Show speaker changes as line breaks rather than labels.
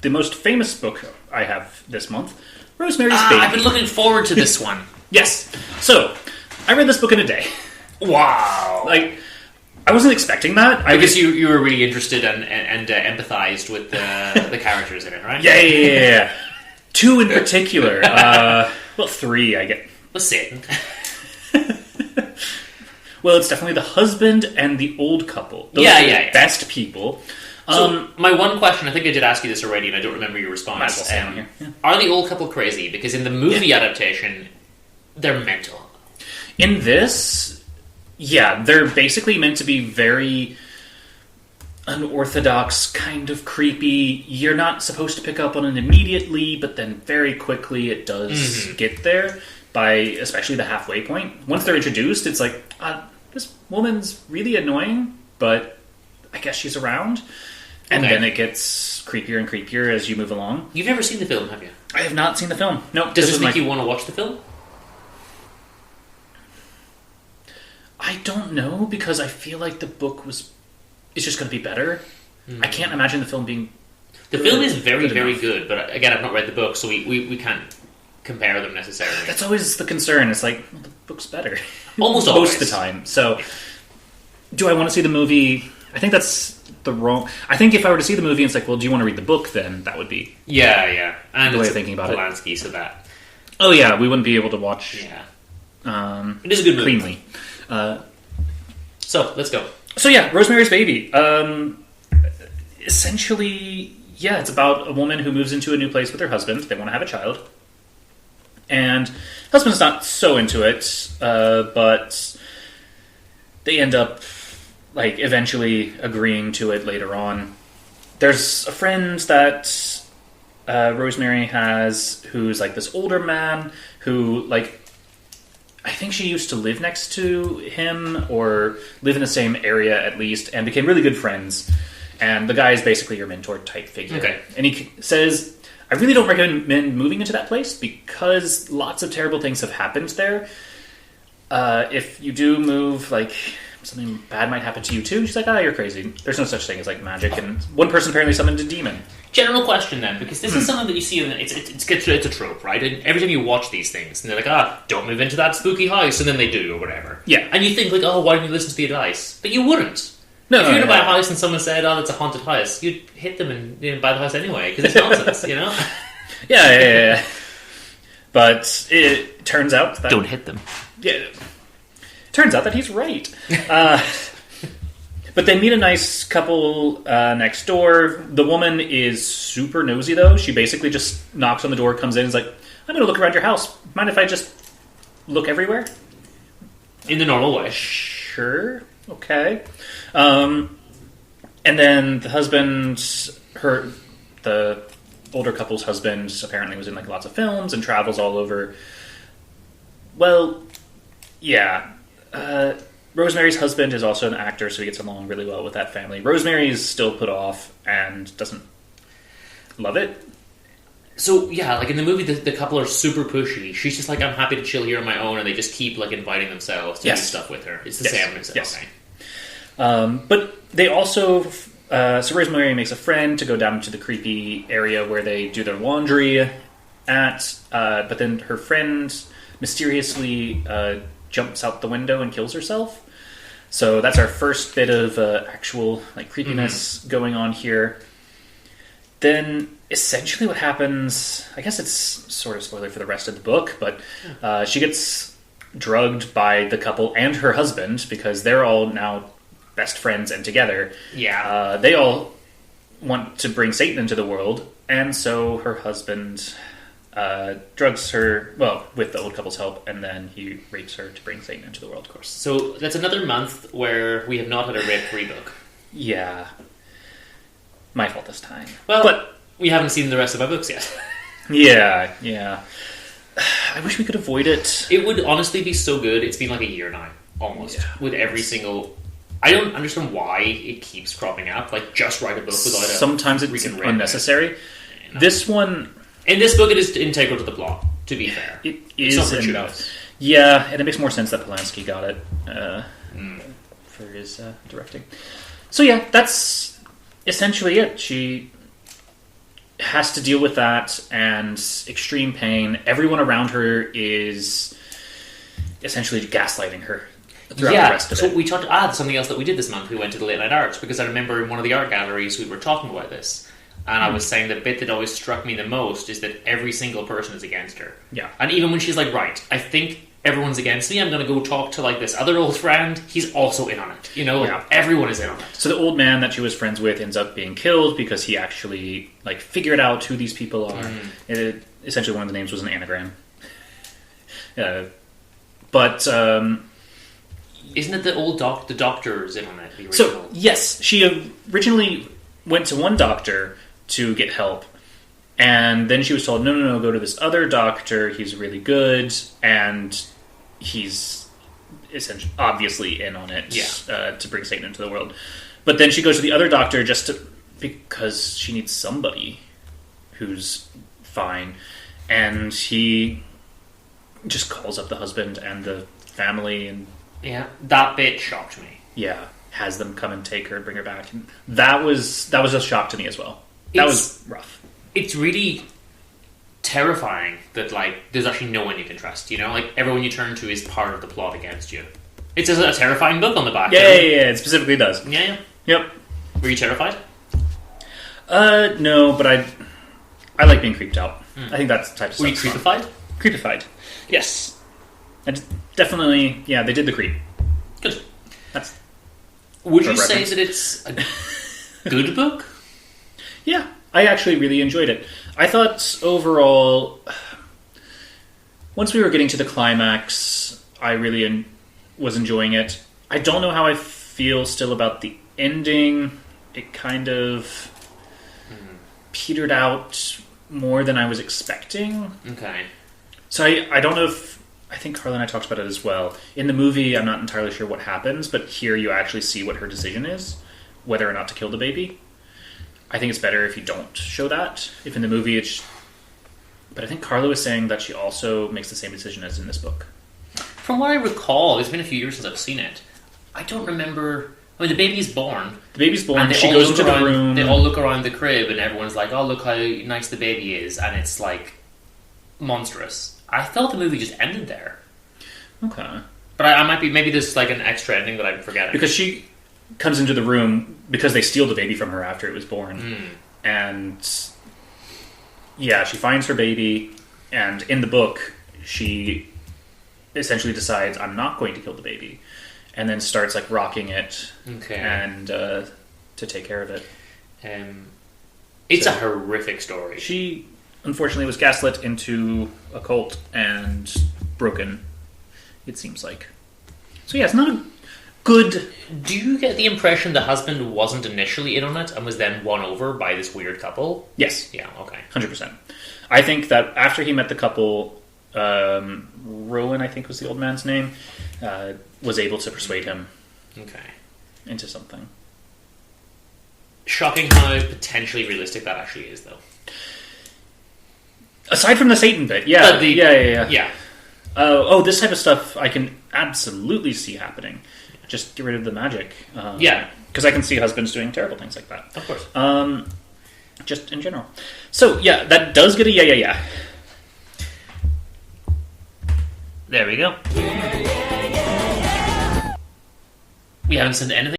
the most famous book I have this month, Rosemary's Baby.
I've been looking forward to this one.
Yes. So, I read this book in a day.
Wow.
Like, I wasn't expecting that.
Because you were really interested and empathized with the characters in it, right?
Yeah. Two in particular. Well, three, I get.
Let's see.
Well, it's definitely the husband and the old couple. Those are the best people.
So, my one question, I think I did ask you this already, and I don't remember your response.
Might as well say on here. Yeah.
Are the old couple crazy? Because in the movie adaptation, they're mental.
In this, yeah, they're basically meant to be very unorthodox, kind of creepy. You're not supposed to pick up on it immediately, but then very quickly it does get there, by especially the halfway point. Once they're introduced, it's like, this woman's really annoying, but I guess she's around. And then it gets creepier and creepier as you move along.
You've never seen the film, have you?
I have not seen the film. No.
Does this make you want to watch the film?
I don't know, because I feel like the book is just going to be better. I can't imagine the film being...
The film is very, very good, but again, I've not read the book, so we can't compare them necessarily.
That's always the concern. It's like, well, the book's better.
Almost always.
Most of the time. So, do I want to see the movie? I think that's the wrong... I think if I were to see the movie and it's like, well, do you want to read the book, then that would be...
Yeah. And
the way of thinking about
Polanski, so that...
Oh, yeah, we wouldn't be able to watch...
Yeah. It is a good movie.
Cleanly.
So, let's go.
So, yeah, Rosemary's Baby. Essentially, yeah, it's about a woman who moves into a new place with her husband. They want to have a child. And husband's not so into it, but they end up, like, eventually agreeing to it later on. There's a friend that Rosemary has who's, like, this older man who, like, I think she used to live next to him, or live in the same area at least, and became really good friends. And the guy is basically your mentor type figure.
Okay.
And he says, I really don't recommend moving into that place because lots of terrible things have happened there. If you do move, like, something bad might happen to you too. She's like, you're crazy. There's no such thing as, like, magic. And one person apparently summoned a demon.
General question then, because this is something that you see, it's a trope, right? And every time you watch these things, and they're like, don't move into that spooky house, and then they do, or whatever.
Yeah.
And you think, like, why didn't you listen to the advice? But you wouldn't.
No,
if you were to buy a house and someone said, that's a haunted house, you'd hit them and buy the house anyway, because it's nonsense, you know?
Yeah. But it turns out that...
Don't hit them.
Yeah. Turns out that he's right. But they meet a nice couple next door. The woman is super nosy, though. She basically just knocks on the door, comes in, and is like, I'm going to look around your house. Mind if I just look everywhere?
In the normal way.
Sure. Okay. And then the husband, the older couple's husband, apparently was in, like, lots of films and travels all over. Well, yeah. Rosemary's husband is also an actor, so he gets along really well with that family. Rosemary is still put off and doesn't love it.
So, yeah, like in the movie, the couple are super pushy. She's just like, I'm happy to chill here on my own, and they just keep, like, inviting themselves to do stuff with her. It's the same.
Yes.
Okay.
But they also... so Rosemary makes a friend to go down to the creepy area where they do their laundry at, but then her friend mysteriously jumps out the window and kills herself. So that's our first bit of actual, like, creepiness going on here. Then essentially what happens, I guess it's sort of spoiler for the rest of the book, but she gets drugged by the couple and her husband because they're all now best friends and together.
Yeah.
They all want to bring Satan into the world, and so her husband drugs her, well, with the old couple's help, and then he rapes her to bring Satan into the world, of course.
So that's another month where we have not had a rape-free book.
Yeah. My fault this time.
Well, but we haven't seen the rest of my books yet.
Yeah. I wish we could avoid it.
It would honestly be so good. It's been like a year now, almost, with every single... I don't understand why it keeps cropping up. Like, just write a book without a...
Sometimes it's unnecessary.
No.
This one...
In this book, it is integral to the plot, to be fair.
It is enough. Yeah, and it makes more sense that Polanski got it for his directing. So yeah, that's essentially it. She has to deal with that and extreme pain. Everyone around her is essentially gaslighting her throughout the rest of it.
So we talked. Something else that we did this month. We went to the late night arts because I remember in one of the art galleries we were talking about this, and I was saying the bit that always struck me the most is that every single person is against her.
Yeah,
and even when she's like, right, I think everyone's against me, I'm going to go talk to like this other old friend. He's also in on it. You know, everyone is in on it.
So the old man that she was friends with ends up being killed because he actually like figured out who these people are. Essentially, one of the names was an anagram. But
isn't it the old the doctor's in on it? The original?
So yes, she originally went to one doctor to get help. And then she was told, no, go to this other doctor. He's really good, and he's essentially obviously in on it to bring Satan into the world. But then she goes to the other doctor because she needs somebody who's fine, and he just calls up the husband and the family, and
that bit shocked me.
Yeah, has them come and take her and bring her back, and that was a shock to me as well. That was rough.
It's really terrifying that, like, there's actually no one you can trust, you know? Like, everyone you turn to is part of the plot against you. It says a terrifying book on the back.
Yeah, it specifically does.
Yeah.
Yep.
Were you terrified?
No, but I like being creeped out. I think that's the type of stuff.
Were you creepified?
Creepified. Yes. Definitely, they did the creep.
Good.
Would
you say that it's a good book?
Yeah. I actually really enjoyed it. I thought overall, once we were getting to the climax, I really was enjoying it. I don't know how I feel still about the ending. It kind of petered out more than I was expecting.
Okay.
So I don't know if... I think Carla and I talked about it as well. In the movie, I'm not entirely sure what happens, but here you actually see what her decision is, whether or not to kill the baby. I think it's better if you don't show that. If in the movie it's... But I think Carla was saying that she also makes the same decision as in this book.
From what I recall, it's been a few years since I've seen it. I don't remember... I mean, the baby's born.
The baby's born, and she goes into the room.
They all look around the crib, and everyone's like, oh, look how nice the baby is. And it's, like, monstrous. I thought the movie just ended there.
Okay.
But I might be... Maybe there's, like, an extra ending that I'm forgetting.
Because she comes into the room because they steal the baby from her after it was born. And she finds her baby, and in the book she essentially decides, I'm not going to kill the baby, and then starts like rocking it and to take care of it.
It's a horrific story.
She unfortunately was gaslit into a cult and broken, it seems like. So it's not a good...
Do you get the impression the husband wasn't initially in on it and was then won over by this weird couple?
Yes.
Yeah, okay.
100%. I think that after he met the couple, Rowan, I think was the old man's name, was able to persuade him into something.
Shocking how potentially realistic that actually is, though.
Aside from the Satan bit, yeah.
Yeah.
This type of stuff I can absolutely see happening. Just get rid of the magic. Because I can see husbands doing terrible things like that.
Of course.
Just in general. So, that does get a yeah.
There we go. We haven't seen anything.